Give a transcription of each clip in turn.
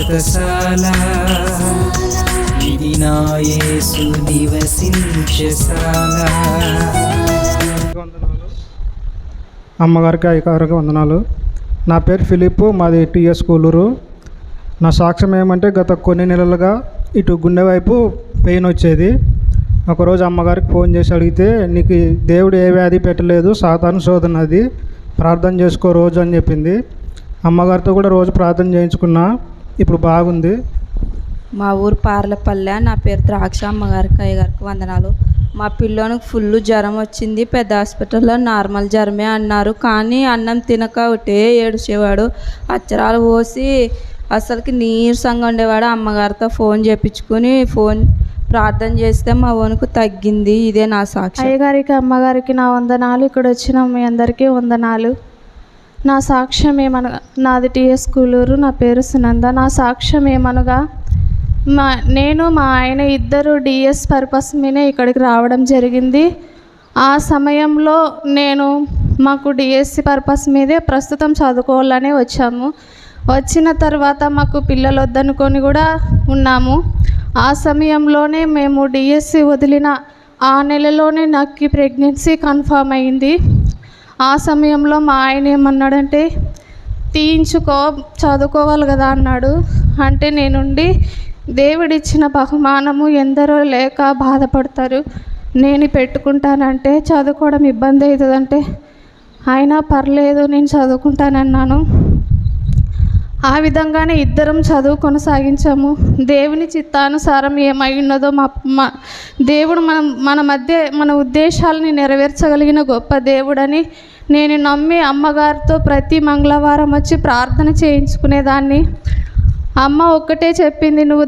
వ్రతశాల ఇది నా యేసు నివసించశాల. అమ్మగారికి అయ్యగారికి వందనాలు. నా పేరు ఫిలిప్, మాది టీఎస్ కూలూరు. నా సాక్ష్యం ఏమంటే గత కొన్ని నెలలుగా ఇటు గుండె వైపు పెయిన్ వచ్చేది. ఒకరోజు అమ్మగారికి ఫోన్ చేసి అడిగితే, నీకు దేవుడు ఏ వ్యాధి పెట్టలేదు, సాతాను శోధన, అది ప్రార్థన చేసుకో రోజు అని చెప్పింది. అమ్మగారితో కూడా రోజు ప్రార్థన చేయించుకున్నా, ఇప్పుడు బాగుంది. మా ఊరు పార్లపల్లె. నా పేరు ద్రాక్ష. అమ్మగారికి అయ్యగారికి వందనాలు. మా పిల్లోనికి ఫుల్ జ్వరం వచ్చింది. పెద్ద హాస్పిటల్లో నార్మల్ జ్వరమే అన్నారు. కానీ అన్నం తినక ఒకటే ఏడ్చేవాడు. అచ్చరాలు పోసి అసలుకి నీరసంగా ఉండేవాడు. అమ్మగారితో ఫోన్ చేయించుకుని ప్రార్థన చేస్తే మా వణుకు తగ్గింది. ఇదే నా సాక్షి. అయ్యగారికి అమ్మగారికి నా వందనాలు. ఇక్కడ వచ్చిన మీ అందరికీ వందనాలు. నా సాక్ష్యం ఏమనగా, నాది టీఎస్ కూలూరు. నా పేరు సునంద. నా సాక్ష్యం ఏమనగా, నేను మా ఆయన ఇద్దరు డిఎస్ పర్పస్ మీదే ఇక్కడికి రావడం జరిగింది. ఆ సమయంలో మాకు డిఎస్సి పర్పస్ మీదే ప్రస్తుతం చదువుకోవాలనే వచ్చాము. వచ్చిన తర్వాత మాకు పిల్లలు వద్దనుకొని కూడా ఉన్నాము. ఆ సమయంలోనే మేము డిఎస్సి వదిలిన ఆ నెలలోనే నాకు ప్రెగ్నెన్సీ కన్ఫామ్ అయింది. ఆ సమయంలో మా ఆయన ఏమన్నాడంటే, తీయించుకో, చదువుకోవాలి కదా అన్నాడు. అంటే నేనుండి, దేవుడిచ్చిన బహుమానము ఎందరో లేక బాధపడతారు, నేను పెట్టుకుంటానంటే చదువుకోవడం ఇబ్బంది అవుతుందంటే, అయినా పర్లేదు నేను చదువుకుంటానన్నాను. ఆ విధంగానే ఇద్దరం చదువు కొనసాగించాము. దేవుని చిత్తానుసారం ఏమై ఉన్నదో దేవుడు మన ఉద్దేశాలని నెరవేర్చగలిగిన గొప్ప దేవుడని నేను నమ్మి అమ్మగారితో ప్రతి మంగళవారం వచ్చి ప్రార్థన చేయించుకునేదాన్ని. అమ్మ ఒక్కటే చెప్పింది, నువ్వు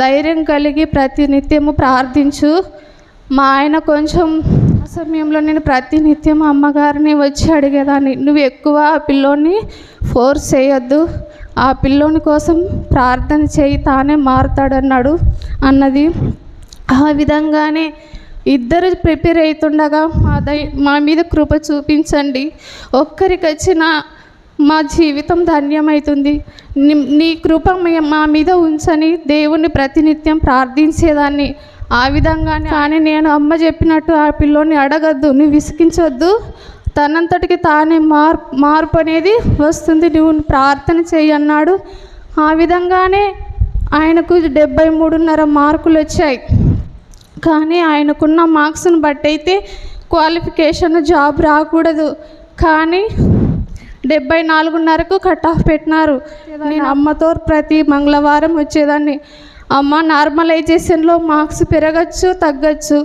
ధైర్యం కలిగి ప్రతి నిత్యము ప్రార్థించు. మా ఆయన కొంచెం ఆ సమయంలో నేను ప్రతి నిత్యం అమ్మగారిని వచ్చి అడిగేదాన్ని, నువ్వు ఎక్కువ ఆ పిల్లోని ఫోర్స్ చేయొద్దు, ఆ పిల్లోని కోసం ప్రార్థన చేయి, తానే మారుతాడన్నాడు అన్నది. ఆ విధంగానే ఇద్దరు ప్రిపేర్ అవుతుండగా మా మీద కృప చూపించండి, ఒక్కరికి వచ్చిన మా జీవితం ధన్యమవుతుంది, నీ కృప మా మీద ఉంచని దేవుని ప్రతినిత్యం ప్రార్థించేదాన్ని. ఆ విధంగానే కానీ నేను అమ్మ చెప్పినట్టు ఆ పిల్లోని అడగద్దు, నువ్వు విసిగించొద్దు, తనంతటికి తానే మార్పు అనేది వస్తుంది, నువ్వు ప్రార్థన చెయ్యి అన్నాడు. ఆ విధంగానే ఆయనకు 73.5 మార్కులు వచ్చాయి. కానీ ఆయనకున్న మార్క్స్ని బట్టి అయితే క్వాలిఫికేషన్ జాబ్ రాకూడదు, కానీ 74.5కు కట్ ఆఫ్ పెట్టినారు. నేను అమ్మతో ప్రతి మంగళవారం వచ్చేదాన్ని. అమ్మ, నార్మలైజేషన్లో మార్క్స్ పెరగచ్చు, తగ్గచ్చు,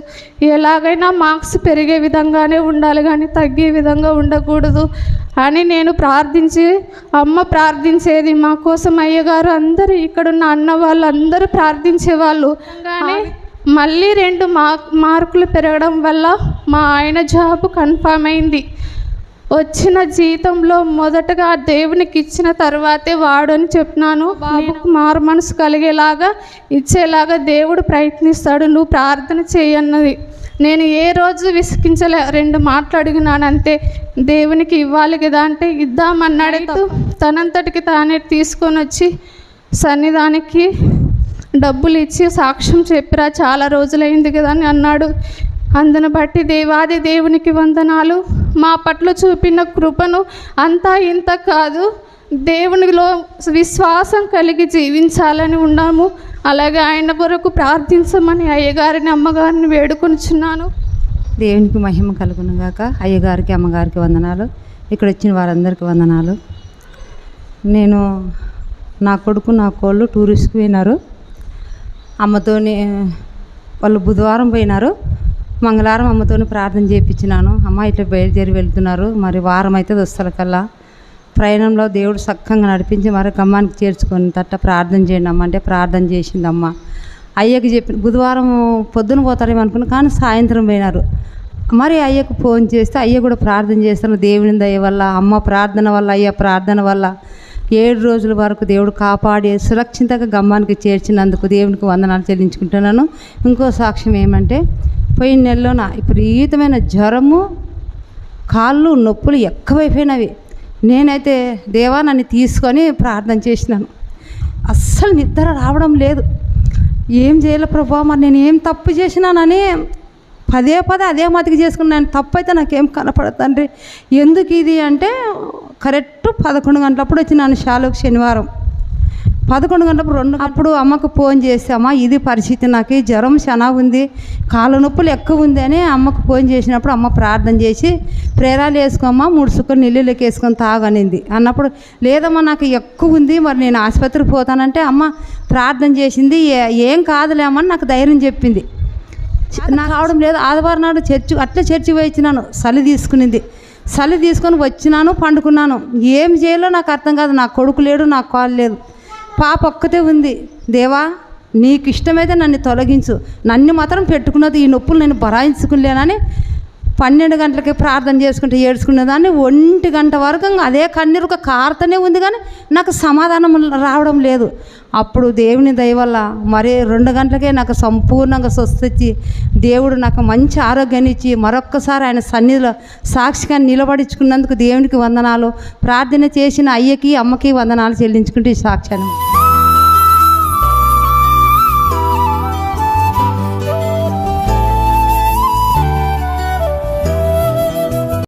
ఎలాగైనా మార్క్స్ పెరిగే విధంగానే ఉండాలి కానీ తగ్గే విధంగా ఉండకూడదు అని నేను అమ్మ ప్రార్థించేది. మా కోసం అయ్యగారు అందరూ, ఇక్కడున్న అన్న వాళ్ళు అందరూ ప్రార్థించేవాళ్ళు. కానీ మళ్ళీ 2 మార్కులు పెరగడం వల్ల మా ఆయన జాబ్ కన్ఫామ్ అయింది. వచ్చిన జీతంలో మొదటగా దేవునికి ఇచ్చిన తర్వాతే వాడు అని చెప్పినాను. బాబుకు మారు మనసు కలిగేలాగా ఇచ్చేలాగా దేవుడు ప్రయత్నిస్తాడు, నువ్వు ప్రార్థన చేయన్నది. నేను ఏ రోజు విసిగించలే, 2 మాటలు అడిగినాను అంతే. దేవునికి ఇవ్వాలి కదా అంటే ఇద్దామన్నాడే. తనంతటికి తానే తీసుకొని వచ్చి సన్నిధానికి డబ్బులు ఇచ్చి సాక్ష్యం చెప్పిరా, చాలా రోజులైంది కదా అని అన్నాడు. అందును బట్టి దేవాది దేవునికి వందనాలు. మా పట్ల చూపిన కృపను అంతా ఇంత కాదు, దేవునిలో విశ్వాసం కలిగి జీవించాలని ఉన్నాము. అలాగే ఆయన కొరకు ప్రార్థించమని అయ్యగారిని అమ్మగారిని వేడుకొనిచున్నాను. దేవునికి మహిమ కలుగునుగాక. అయ్యగారికి అమ్మగారికి వందనాలు. ఇక్కడ వచ్చిన వారందరికీ వందనాలు. నా కొడుకు నా కోళ్ళు టూరిస్ట్కి పోయినారు. అమ్మతోని వాళ్ళు బుధవారం పోయినారు. మంగళవారం అమ్మతోని ప్రార్థన చేయించినాను. అమ్మ ఇట్లా బయలుదేరి వెళ్తున్నారు, మరి వారం అయితే వస్తలకల్లా ప్రయాణంలో దేవుడు చక్కగా నడిపించి మరి గమ్మానికి చేర్చుకొని తట్ట ప్రార్థన చేయండి అమ్మ అంటే ప్రార్థన చేసింది అమ్మ. అయ్యకి చెప్పిన బుధవారం పొద్దున పోతారేమో అనుకున్నా, కానీ సాయంత్రం పోయినారు. మరి అయ్యకు ఫోన్ చేస్తే అయ్య కూడా ప్రార్థన చేస్తాను. దేవుని దయ వల్ల, అమ్మ ప్రార్థన వల్ల, అయ్య ప్రార్థన వల్ల 7 రోజుల వరకు దేవుడు కాపాడి సురక్షితంగా గమ్మానికి చేర్చినందుకు దేవునికి వందనాలు చెల్లించుకుంటున్నాను. ఇంకో సాక్ష్యం ఏమంటే, పోయిన నెలలో విపరీతమైన జ్వరము, కాళ్ళు నొప్పులు ఎక్కువైపోయినవి. నేనైతే దేవా నన్ను తీసుకొని ప్రార్థన చేసినాను. అస్సలు నిద్ర రావడం లేదు. ఏం చేయాలి ప్రభా, మరి నేను ఏం తప్పు చేసినానని పదే అదే మతికి చేసుకున్నాను. తప్పు అయితే నాకేం కనపడదు తండ్రి, ఎందుకు ఇది అంటే కరెక్ట్ 11 గంటలప్పుడు వచ్చినాను షాలోకి శనివారం. 11 గంటలప్పుడు అప్పుడు అమ్మకు ఫోన్ చేసి, అమ్మ ఇది పరిస్థితి, నాకు జ్వరం చాలా ఉంది, కాళ్ళ నొప్పులు ఎక్కువ ఉంది అని అమ్మకు ఫోన్ చేసినప్పుడు అమ్మ ప్రార్థన చేసి ప్రేరాలు వేసుకోమ్మా 3 సుక్కలు నీళ్ళకి వేసుకొని తాగనింది. అన్నప్పుడు లేదమ్మా నాకు ఎక్కువ ఉంది, మరి నేను ఆసుపత్రికి పోతానంటే అమ్మ ప్రార్థన చేసింది, ఏం కాదులేమని నాకు ధైర్యం చెప్పింది. నాకు రావడం లేదు. ఆదివారం నాడు చర్చి వచ్చినాను, చలి తీసుకొని వచ్చినాను, పండుకున్నాను. ఏం చేయాలో నాకు అర్థం కాదు. నా కొడుకు లేడు, నాకు కాలు లేదు, పాప ఒక్కతే ఉంది. దేవా నీకు ఇష్టమైతే నన్ను తొలగించు, నన్ను మాత్రం పెట్టుకున్నది, ఈ నొప్పులు నేను భరాయించుకులేనని 12 గంటలకి ప్రార్థన చేసుకుంటే ఏడ్చుకునేదాన్ని. 1 గంట వరకు అదే కన్నీరు కారుతూనే ఉంది, కానీ నాకు సమాధానం రావడం లేదు. అప్పుడు దేవుని దయ వల్ల మరి 2 గంటలకే నాకు సంపూర్ణంగా స్వస్థించి దేవుడు నాకు మంచి ఆరోగ్యాన్ని ఇచ్చి మరొక్కసారి ఆయన సన్నిధిలో సాక్షిగా నిలబడించుకున్నందుకు దేవునికి వందనాలు. ప్రార్థన చేసిన అయ్యకి అమ్మకి వందనాలు చెల్లించుకుంటే ఈ సాక్ష్యాన్ని